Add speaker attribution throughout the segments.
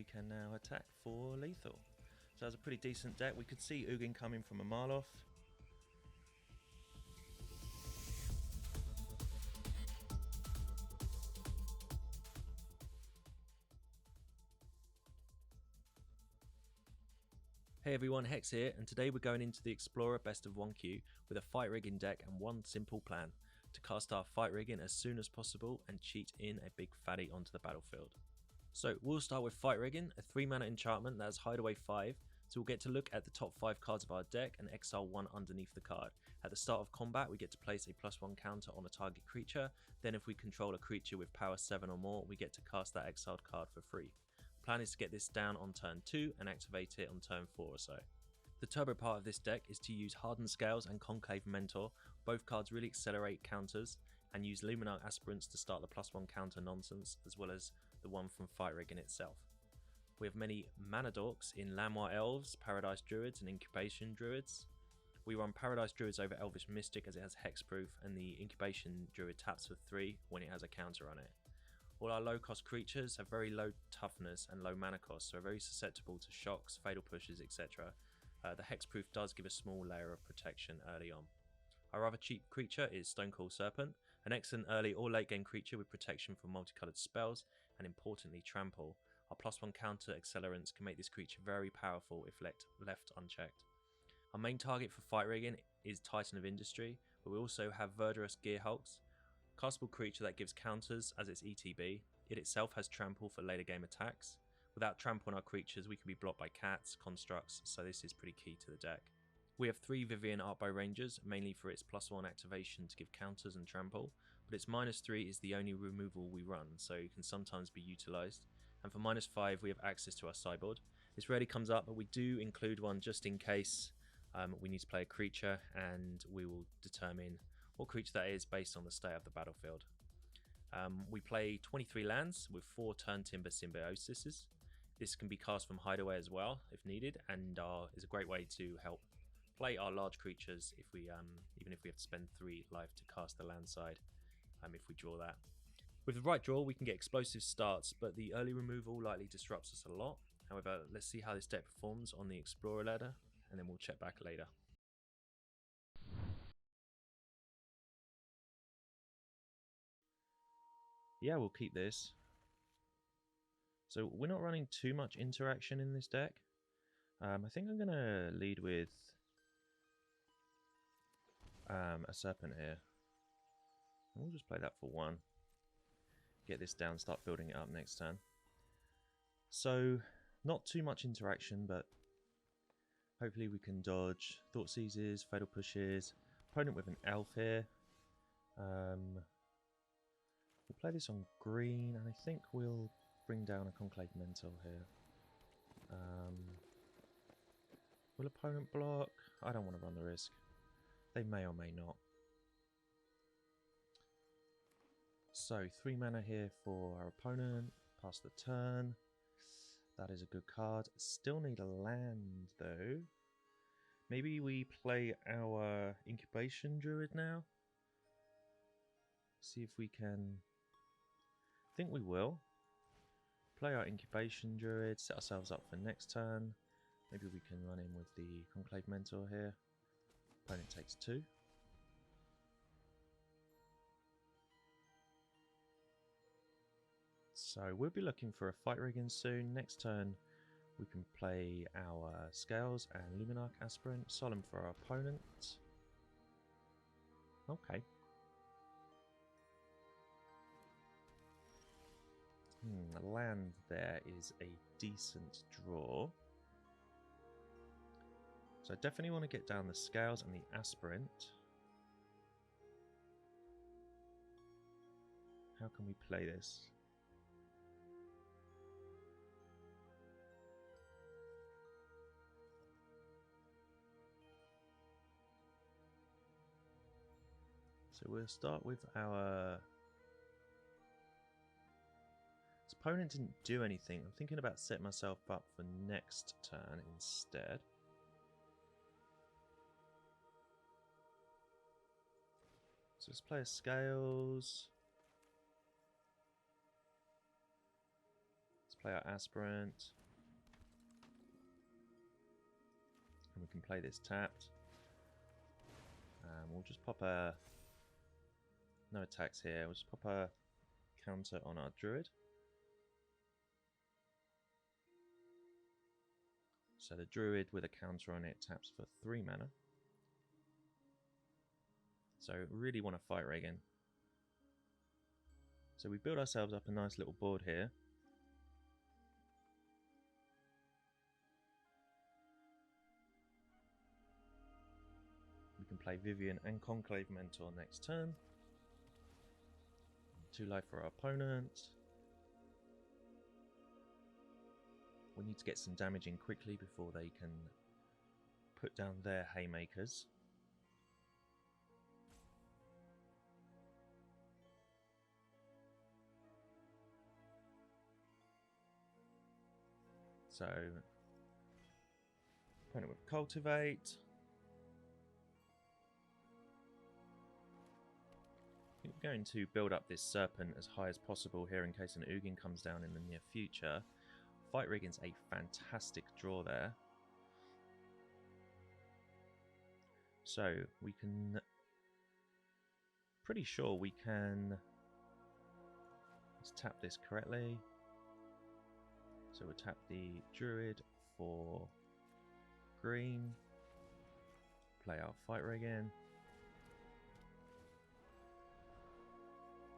Speaker 1: we can now attack for lethal. So that's a pretty decent deck. We could see Ugin coming from a mile off. Hey everyone, Hex here, and today we're going into the Explorer Best of 1 queue with a fight rigging deck and one simple plan: to cast our fight rigging as soon as possible and cheat in a big fatty onto the battlefield. So we'll start with fight rigging, a 3 mana enchantment that has Hideaway 5, so we'll get to look at the top 5 cards of our deck and exile 1 underneath the card. At the start of combat we get to place a +1 counter on a target creature, then if we control a creature with power 7 or more we get to cast that exiled card for free. Plan is to get this down on turn 2 and activate it on turn 4 or so. The turbo part of this deck is to use Hardened Scales and Conclave Mentor. Both cards really accelerate counters, and use Luminarch Aspirants to start the +1 counter nonsense, as well as the one from fight rigging itself. We have many mana dorks in Llanowar Elves, Paradise Druids and Incubation Druids. We run Paradise Druids over Elvish Mystic as it has hexproof, and the Incubation Druid taps for 3 when it has a counter on it. All our low cost creatures have very low toughness and low mana cost, so are very susceptible to shocks, fatal pushes, etc. The hexproof does give a small layer of protection early on. Our other cheap creature is Stonecoil Serpent, an excellent early or late game creature with protection from multicolored spells and importantly trample. Our +1 counter accelerants can make this creature very powerful if left unchecked. Our main target for fight rigging is Titan of Industry, but we also have Verdurous Gearhulks. Castable creature that gives counters as its ETB. It itself has trample for later game attacks. Without trample on our creatures we can be blocked by cats, constructs, so this is pretty key to the deck. We have 3 Vivien Arkbow Rangers, mainly for its +1 activation to give counters and trample, but its -3 is the only removal we run, so it can sometimes be utilised. And for -5 we have access to our sideboard. This rarely comes up, but we do include one just in case we need to play a creature, and we will determine what creature that is based on the state of the battlefield. We play 23 lands with 4 Turntimber Symbiosises. This can be cast from Hideaway as well if needed, and is a great way to help play our large creatures if we even if we have to spend 3 life to cast the land side if we draw that. With the right draw we can get explosive starts, but the early removal likely disrupts us a lot. However, let's see how this deck performs on the Explorer ladder and then we'll check back later. Yeah, we'll keep this. So we're not running too much interaction in this deck. I think I'm going to lead with a Serpent here. And we'll just play that for 1. Get this down, start building it up next turn. So, not too much interaction, but hopefully we can dodge Thought Seizes, Fatal Pushes. Opponent with an Elf here. We'll play this on green, and I think we'll bring down a Conclave Mentor here. Will opponent block? I don't want to run the risk. They may or may not. So 3 mana here for our opponent. Pass the turn. That is a good card. Still need a land though. Maybe we play our Incubation Druid now. See if we can. I think we will. Play our Incubation Druid, set ourselves up for next turn. Maybe we can run in with the Conclave Mentor here. Opponent takes 2. So we'll be looking for a fight rigging soon. Next turn we can play our Scales and Luminarch Aspirant. Solemn for our opponent. Okay. Land there is a decent draw. So I definitely want to get down the Scales and the Aspirant. How can we play this? So we'll start with our... This opponent didn't do anything. I'm thinking about setting myself up for next turn instead. So let's play a Scales. Let's Play our Aspirant. And we can play this tapped. We'll just pop a... No attacks here. We'll just pop a counter on our Druid. So the Druid with a counter on it taps for 3 mana. So really want to fight rig in. So we build ourselves up a nice little board here. We can play Vivien and Conclave Mentor next turn. 2 life for our opponent. We need to get some damage in quickly before they can put down their haymakers. So, opponent with Cultivate. We're going to build up this Serpent as high as possible here in case an Ugin comes down in the near future. Fight Rigging's a fantastic draw there. So we can... Pretty sure we can... Let's tap this correctly. So we'll tap the Druid for green. Play our Fight Rigging.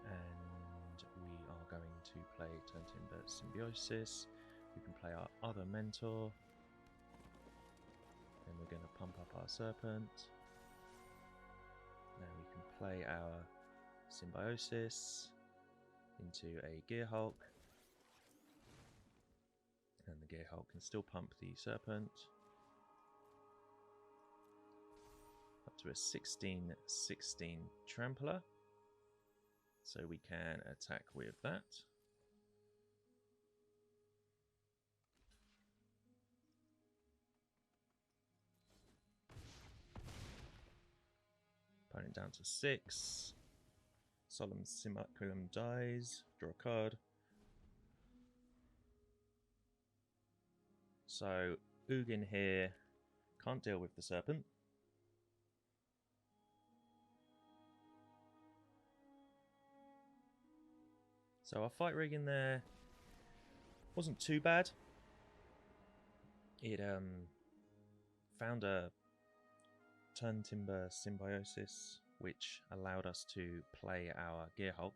Speaker 1: And we are going to play Turntimber Symbiosis. We can play our other Mentor. Then we're going to pump up our Serpent. Now we can play our Symbiosis into a Gearhulk. And the Gearhulk can still pump the Serpent. Up to a 16/16 Trampler. So we can attack with that. Opponent down to 6. Solemn Simulacrum dies. Draw a card. So Ugin here can't deal with the Serpent. So our Fight Rig in there wasn't too bad. It found a Turntimber Symbiosis, which allowed us to play our Gearhulk.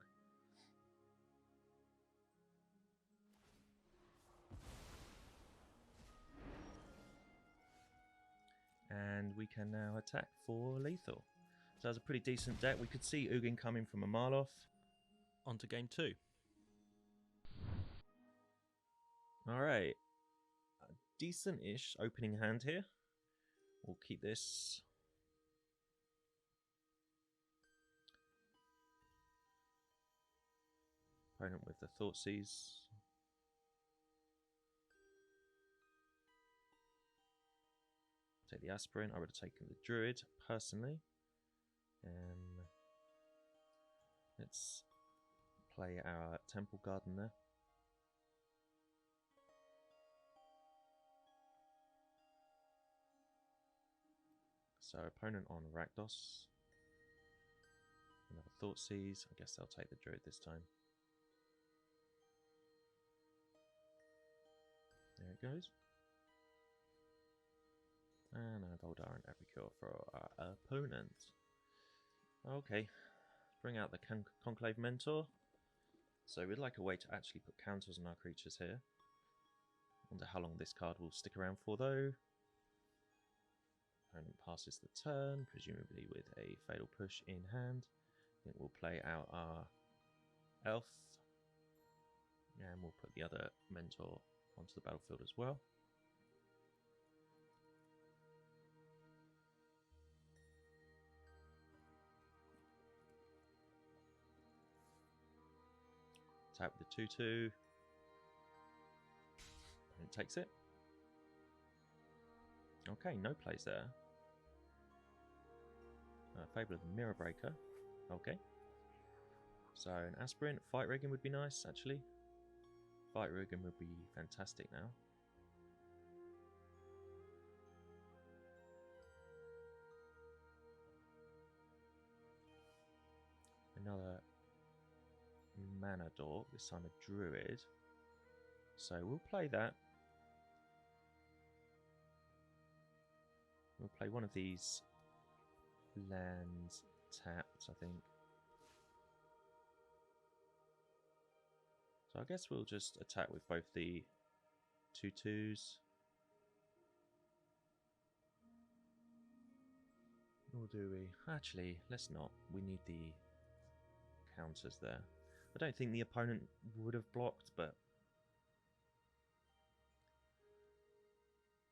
Speaker 1: And we can now attack for lethal. So that's a pretty decent deck. We could see Ugin coming from a mile off. On to game 2. Alright. A decent-ish opening hand here. We'll keep this. Opponent with the Thoughtseize. Take the Aspirant. I would have taken the Druid, personally. Let's play our Temple Garden there. So opponent on Rakdos. Another Thoughtseize. I guess they'll take the Druid this time. There it goes. And a Voldaren Epicure for our opponent. Okay, bring out the Conclave Mentor. So we'd like a way to actually put counters on our creatures here. Wonder how long this card will stick around for though. Opponent passes the turn, presumably with a Fatal Push in hand. I think we'll play out our Elf. And we'll put the other Mentor onto the battlefield as well. Tap the 2/2. And it takes it. Okay, no plays there. Fable of the Mirror Breaker. Okay. So an Aspirant, Fight Rigging would be nice, actually. Fight Riggin would be fantastic now. Another mana dork, this time a druid. So we'll play that. We'll play one of these lands tapped, I think. So I guess we'll just attack with both the 2/2s. Or do we? Actually, let's not. We need the counters there. I don't think the opponent would have blocked, but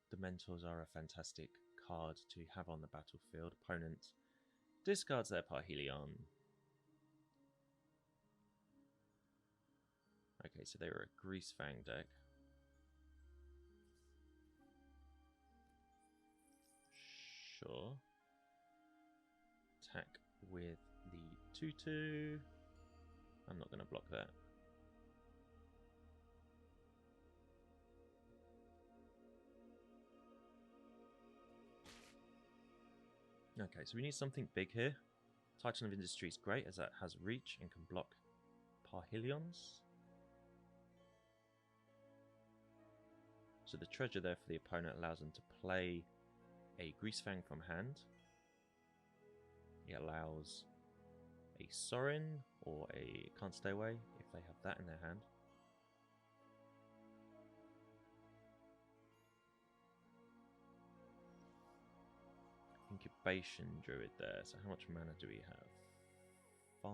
Speaker 1: the Mentors are a fantastic card to have on the battlefield. Opponent discards their Parhelion. Okay, so they were a Greasefang deck. Sure. Attack with the 2/2. I'm not going to block that. Okay, so we need something big here. Titan of Industry is great as that has reach and can block Parhelions. So the treasure there for the opponent allows them to play a Greasefang from hand. It allows a Sorin or a Can't Stay Away if they have that in their hand. Incubation Druid there. So how much mana do we have? 5,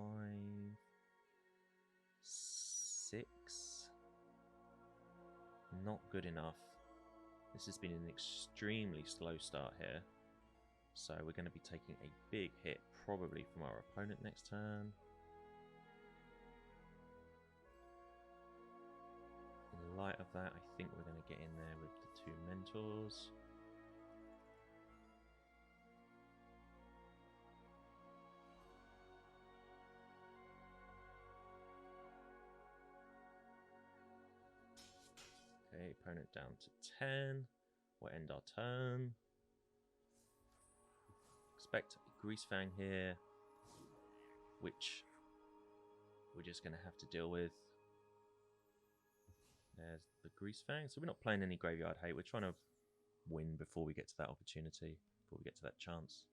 Speaker 1: 6. Not good enough. This has been an extremely slow start here. So we're going to be taking a big hit probably from our opponent next turn. In light of that, I think we're going to get in there with the 2 Mentors. Okay, opponent down to 10. We'll end our turn. Expect a Greasefang here, which we're just going to have to deal with. There's the Greasefang. So we're not playing any Graveyard Hate. We're trying to win before we get to that opportunity, before we get to that chance.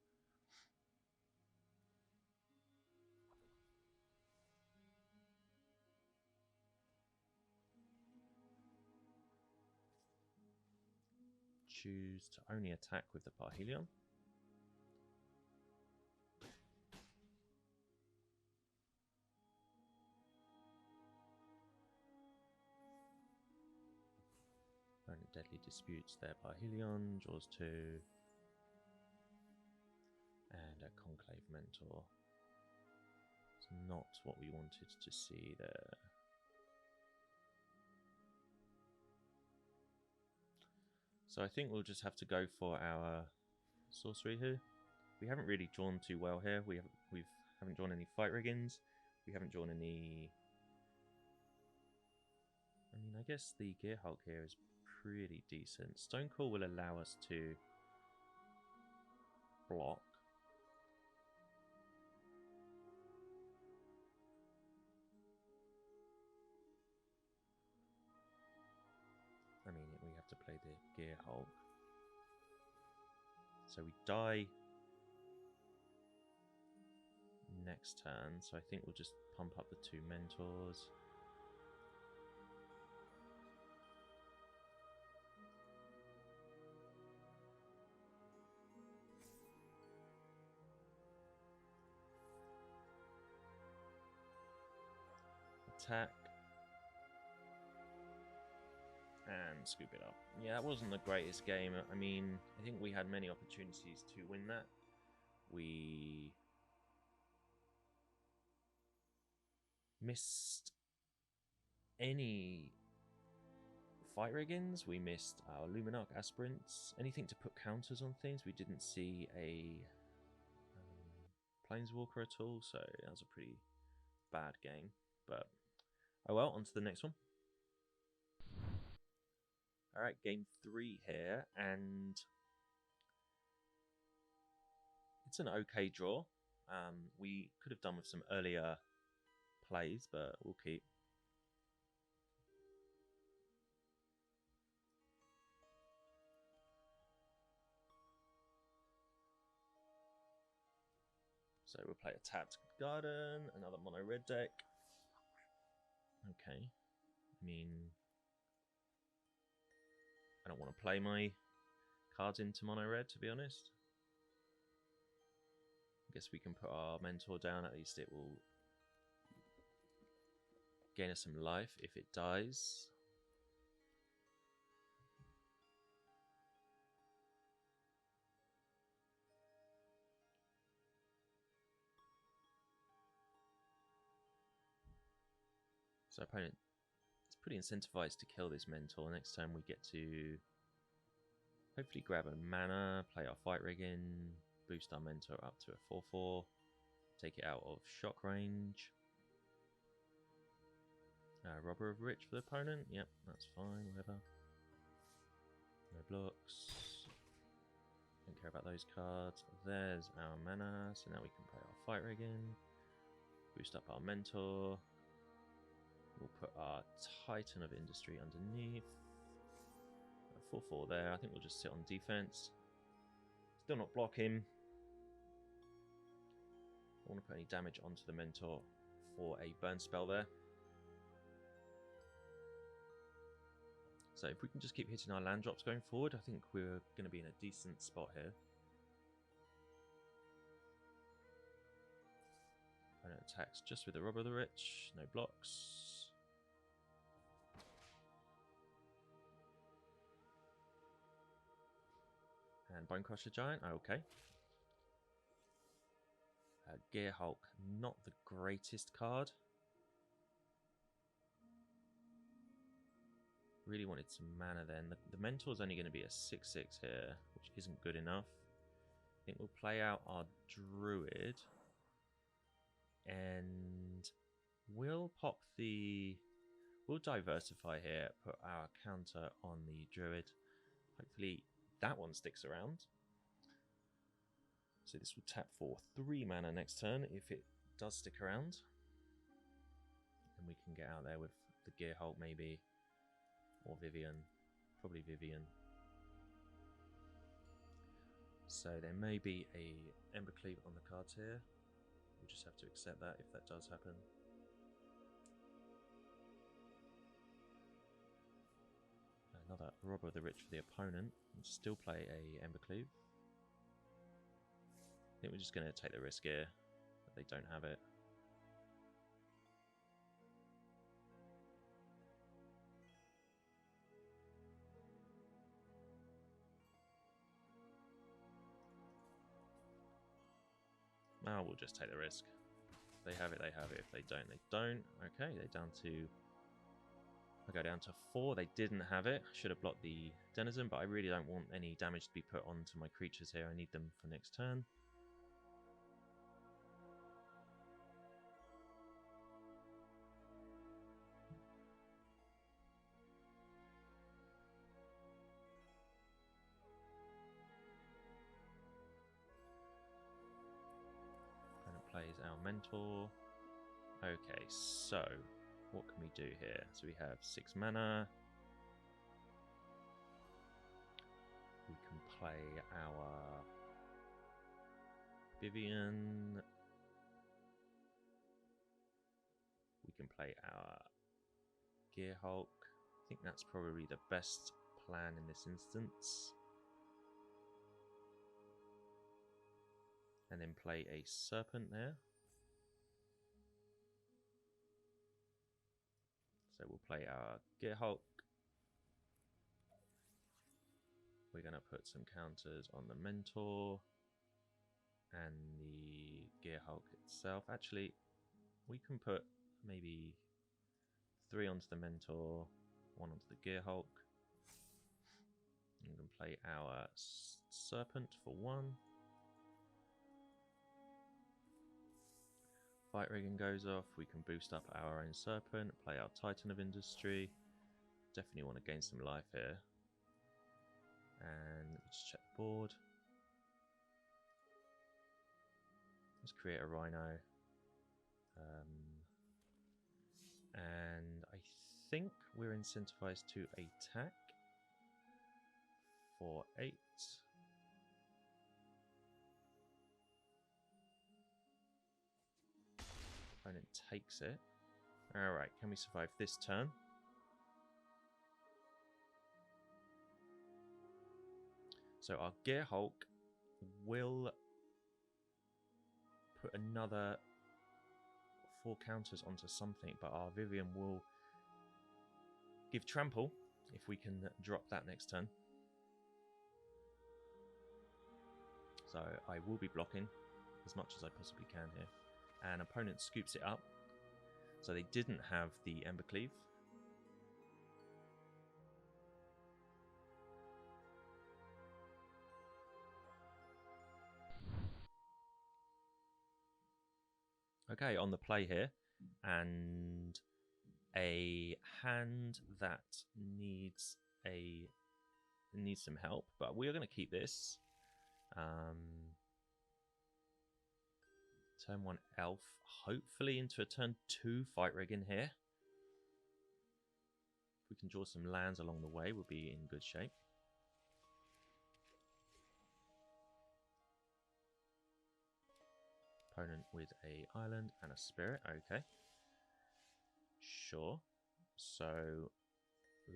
Speaker 1: Choose to only attack with the Parhelion. Opponent deadly disputes their Parhelion, draws 2. And a Conclave Mentor. It's not what we wanted to see there. So I think we'll just have to go for our sorcery here. We haven't really drawn too well here. We haven't drawn any Fight Riggins. We haven't drawn any. I mean, I guess the Gearhulk here is pretty decent. Stonecoil will allow us to block. I mean, we have to play the Gearhulk. So we die next turn. So I think we'll just pump up the 2 Mentors. Attack. And scoop it up. Yeah, that wasn't the greatest game. I mean, I think we had many opportunities to win that. We missed any Fight Riggins. We missed our Luminarch Aspirants. Anything to put counters on things. We didn't see a Planeswalker at all, so that was a pretty bad game. But, oh well, on to the next one. Alright, game 3 here, and it's an okay draw. We could have done with some earlier plays, but we'll keep. So we'll play a tapped garden, another mono red deck. Okay. I mean, I don't want to play my cards into mono red, to be honest. I guess we can put our mentor down, at least it will gain us some life if it dies. So opponent is pretty incentivized to kill this mentor. Next time we get to hopefully grab a mana, play our fight rig in, boost our mentor up to a 4/4, take it out of shock range. Robber of Rich for the opponent. Yep, that's fine, whatever. No blocks. Don't care about those cards. There's our mana, so now we can play our fight rig in. Boost up our mentor. We'll put our Titan of Industry underneath. A 4/4 there. I think we'll just sit on defense. Still not block him. I don't want to put any damage onto the mentor for a burn spell there. So if we can just keep hitting our land drops going forward, I think we're going to be in a decent spot here. Opponent attacks just with the Robber of the Rich, no blocks. And Bonecrusher Giant, okay. Gearhulk, not the greatest card. Really wanted some mana then. The Mentor's only going to be a 6/6 here, which isn't good enough. I think we'll play out our Druid. And we'll pop the... We'll diversify here, put our counter on the Druid. Hopefully that one sticks around. So this will tap for 3 mana next turn if it does stick around. And we can get out there with the Gearhulk maybe. Or Vivien. Probably Vivien. So there may be a Implacable on the cards here. We'll just have to accept that if that does happen. Another Robber of the Rich for the opponent. We'll still play a Implacable. I think we're just going to take the risk here that they don't have it. Now we'll just take the risk. If they have it, they have it. If they don't, they don't. Okay, they're down to... I go down to 4. They didn't have it. I should have blocked the Denizen, but I really don't want any damage to be put onto my creatures here. I need them for next turn. Plays our mentor. Okay, so what can we do here? So we have 6 mana. We can play our Vivien. We can play our Gearhulk. I think that's probably the best plan in this instance. And then play a Serpent there. So we'll play our Gearhulk. We're going to put some counters on the Mentor and the Gearhulk itself. Actually, we can put maybe 3 onto the Mentor, 1 onto the Gearhulk. We can play our Serpent for 1. Fight rigging goes off, we can boost up our own Serpent, play our Titan of Industry. Definitely want to gain some life here. And let's check the board. Let's create a Rhino. And I think we're incentivized to attack for 8. Opponent takes it. Alright, can we survive this turn? So our Gearhulk will put another 4 counters onto something, but our Vivien will give trample if we can drop that next turn. So I will be blocking as much as I possibly can here. And opponent scoops it up. So they didn't have the Embercleave. Okay, on the play here, and a hand that needs some help, but we are going to keep this. Turn 1 elf, hopefully into a turn 2 fight rig in here. If we can draw some lands along the way, we'll be in good shape. Opponent with a island and a spirit, okay. Sure. So,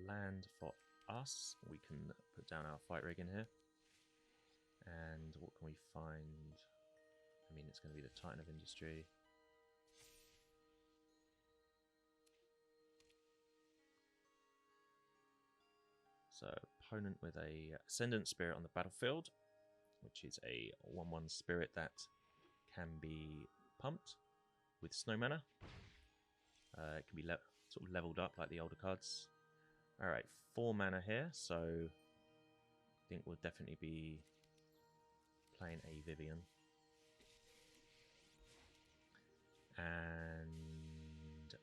Speaker 1: land for us. We can put down our fight rig in here. And what can we find? I mean, it's going to be the Titan of Industry. So, opponent with a Ascendant Spirit on the battlefield, which is a 1/1 spirit that can be pumped with snow mana. It can be sort of leveled up like the older cards. Alright, 4 mana here, so I think we'll definitely be playing a Vivien. And I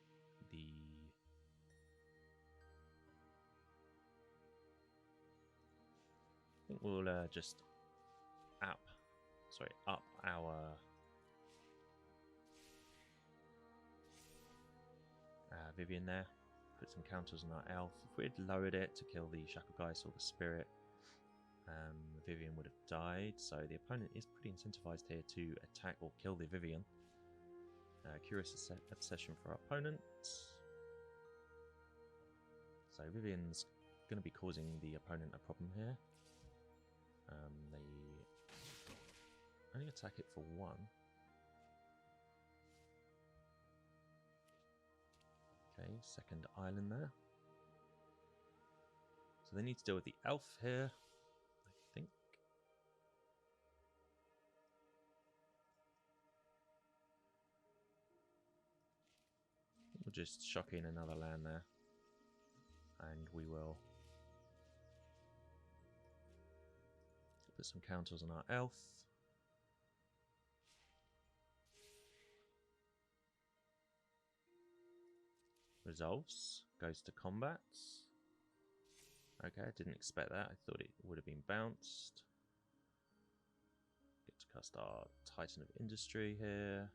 Speaker 1: think we'll just up our Vivien there. Put some counters on our elf. If we had lowered it to kill the Shacklegeist or the Spirit, Vivien would have died. So the opponent is pretty incentivized here to attack or kill the Vivien. Curious Obsession for our opponent. So Vivien's going to be causing the opponent a problem here. They only attack it for 1. Okay, second island there. So they need to deal with the elf here, I think. We'll just shock in another land there. And we will put some counters on our elf. Resolves, goes to combat. Okay, I didn't expect that. I thought it would have been bounced. Get to cast our Titan of Industry here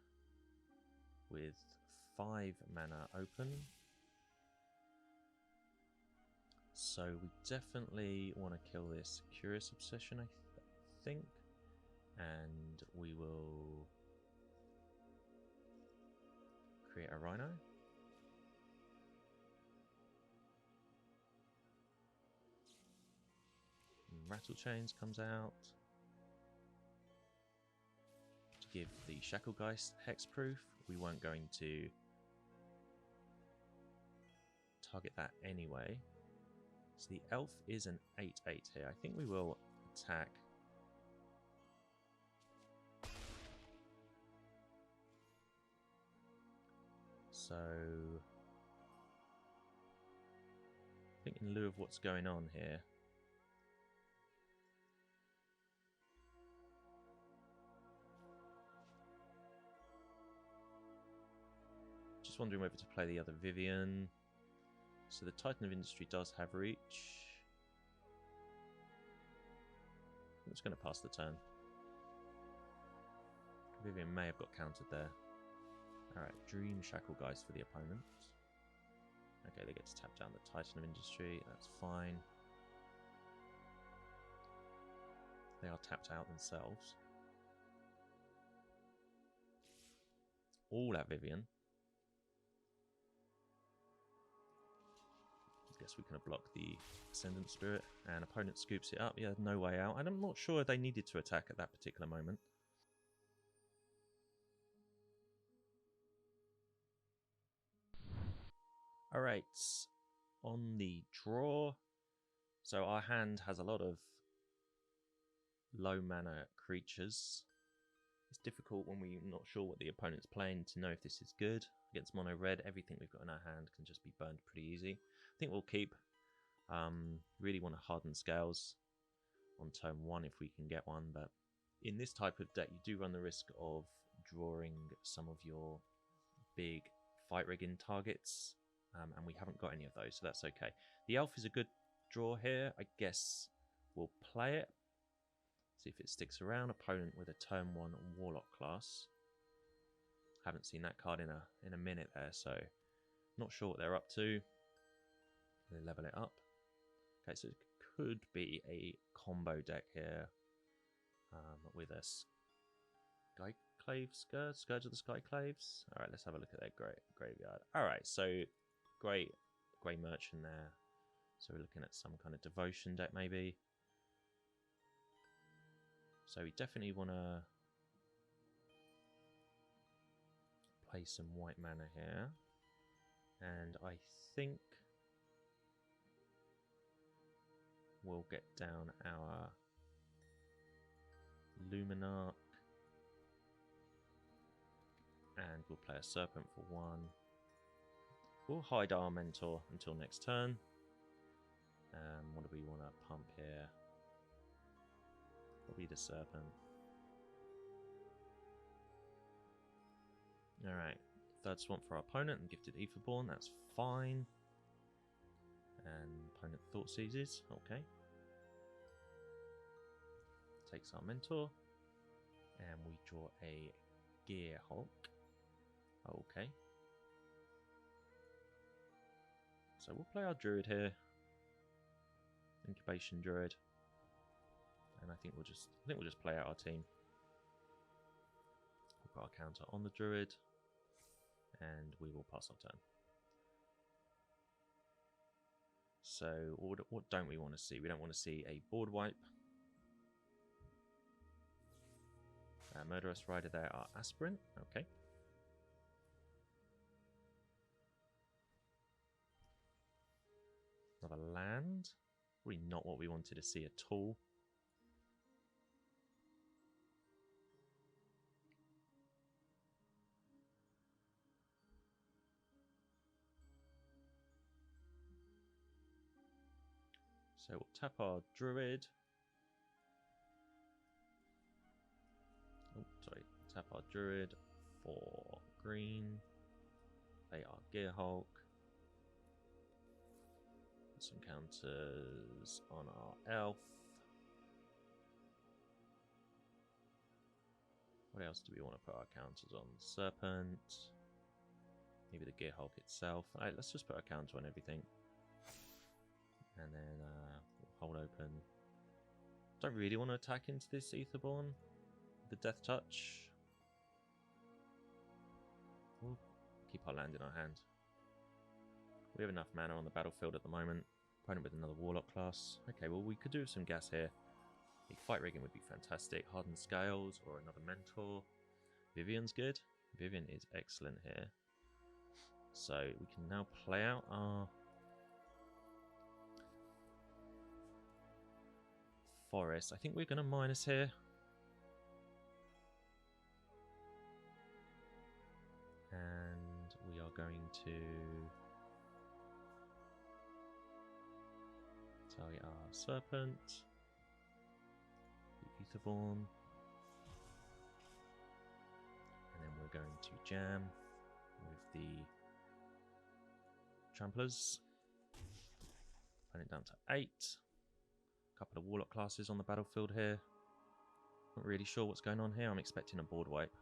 Speaker 1: with 5 mana open. So we definitely want to kill this Curious Obsession, I think. And we will create a Rhino. Rattle Chains comes out to give the Shacklegeist hexproof. We weren't going to target that anyway. So the elf is an 8/8 here. I think we will attack. So I think in lieu of what's going on here, just wondering whether to play the other Vivien. So the Titan of Industry does have reach. I'm just going to pass the turn. Vivien may have got countered there. Alright, Dream Shackle Guys for the opponent. Okay, they get to tap down the Titan of Industry. That's fine. They are tapped out themselves. All at Vivien. Guess we can block the Ascendant Spirit, and opponent scoops it up. Yeah, no way out. And I'm not sure they needed to attack at that particular moment. Alright, on the draw. So our hand has a lot of low mana creatures. It's difficult when we're not sure what the opponent's playing to know if this is good. Against mono red, everything we've got in our hand can just be burned pretty easy. I think we'll keep. Really want to Hardened Scales on turn 1 if we can get one, but in this type of deck you do run the risk of drawing some of your big fight rigging targets, and we haven't got any of those, so that's okay. The elf is a good draw here. I guess we'll play it, see if it sticks around. Opponent with a turn 1 warlock class. Haven't seen that card in a minute there, so not sure what they're up to. They level it up. Okay, so it could be a combo deck here with a Skyclave Scourge of the Skyclaves. All right, let's have a look at their graveyard. All right, so great Grey Merchant there. So we're looking at some kind of devotion deck maybe. So we definitely want to play some white mana here. And I think we'll get down our Luminarch. And we'll play a Serpent for 1. We'll hide our Mentor until next turn. What do we want to pump here? Probably the Serpent. Alright, third swamp for our opponent and gifted Aetherborn, that's fine. And opponent Thought Seizes, okay. Takes our Mentor. And we draw a Gearhulk. Okay. So we'll play our Druid here. Incubation Druid. And I think we'll just play out our team. We'll put our counter on the Druid. And we will pass our turn. So what don't we want to see? We don't want to see a board wipe. Murderous Rider there, our Aspirant. Okay. Another land. Really not what we wanted to see at all. So we'll tap our Druid. Oh, sorry. Tap our Druid for green. Play our Gearhulk. Some counters on our elf. What else do we want to put our counters on? Serpent. Maybe the Gearhulk itself. Alright, let's just put a counter on everything. And then we'll hold open. Don't really want to attack into this Aetherborn. The Death Touch. We'll keep our land in our hand. We have enough mana on the battlefield at the moment. Opponent with another Warlock class. Okay, well we could do some gas here. A fight rigging would be fantastic. Hardened Scales or another Mentor. Vivien's good. Vivien is excellent here. So we can now play out our forest. I think we're going to minus here. And we are going to target our Serpent, the Aetherborn, and then we're going to jam with the Tramplers. Putting it down to 8. A couple of Warlock classes on the battlefield here. Not really sure what's going on here. I'm expecting a board wipe.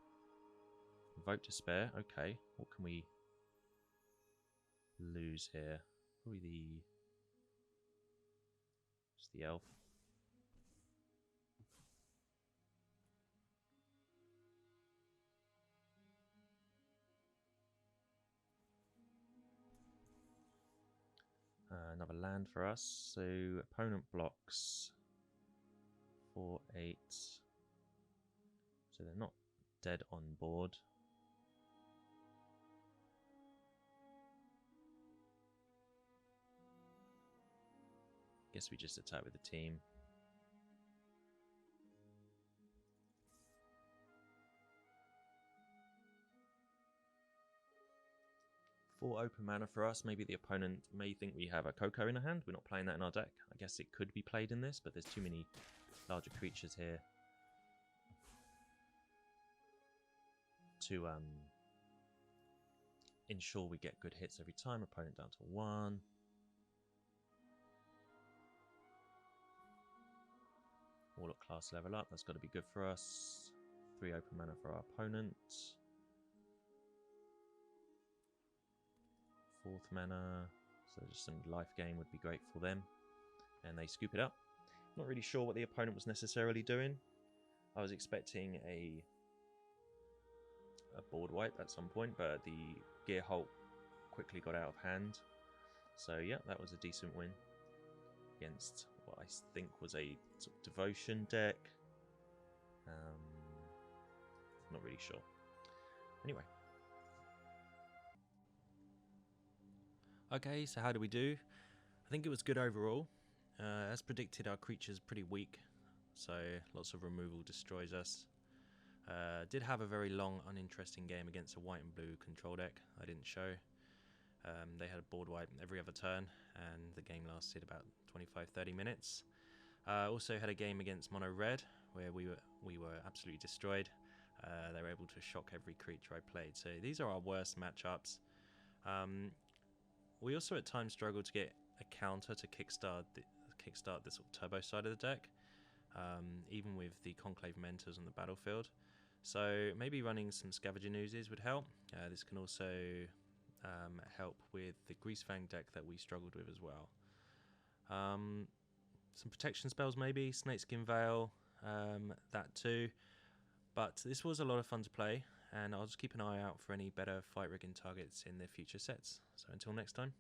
Speaker 1: Vote to spare. Okay, what can we lose here? Probably just the elf. Another land for us. So opponent blocks 4/8. So they're not dead on board. Guess we just attack with the team. Four open mana for us. Maybe the opponent may think we have a Coco in our hand. We're not playing that in our deck. I guess it could be played in this, but there's too many larger creatures here to ensure we get good hits every time. Opponent down to 1. Warlock class level up. That's got to be good for us. 3 open mana for our opponent. 4th mana, so just some life gain would be great for them. And they scoop it up. Not really sure what the opponent was necessarily doing. I was expecting a board wipe at some point, but the Gearhulk quickly got out of hand. So yeah, that was a decent win against what I think was a sort of devotion deck. Not really sure. Anyway. Okay, so how do we do? I think it was good overall. As predicted, our creature's pretty weak, so lots of removal destroys us. Did have a very long, uninteresting game against a white and blue control deck I didn't show. They had a board wipe every other turn, and the game lasted about 25-30 minutes. Also had a game against mono red, where we were absolutely destroyed. They were able to shock every creature I played, so these are our worst matchups. We also at times struggle to get a counter to kickstart the sort of turbo side of the deck, even with the Conclave Mentors on the battlefield. So maybe running some Scavenging Oozes would help. This can also help with the Greasefang deck that we struggled with as well. Some protection spells maybe, Snakeskin Veil, that too. But this was a lot of fun to play, and I'll just keep an eye out for any better fight rigging targets in the future sets. So until next time.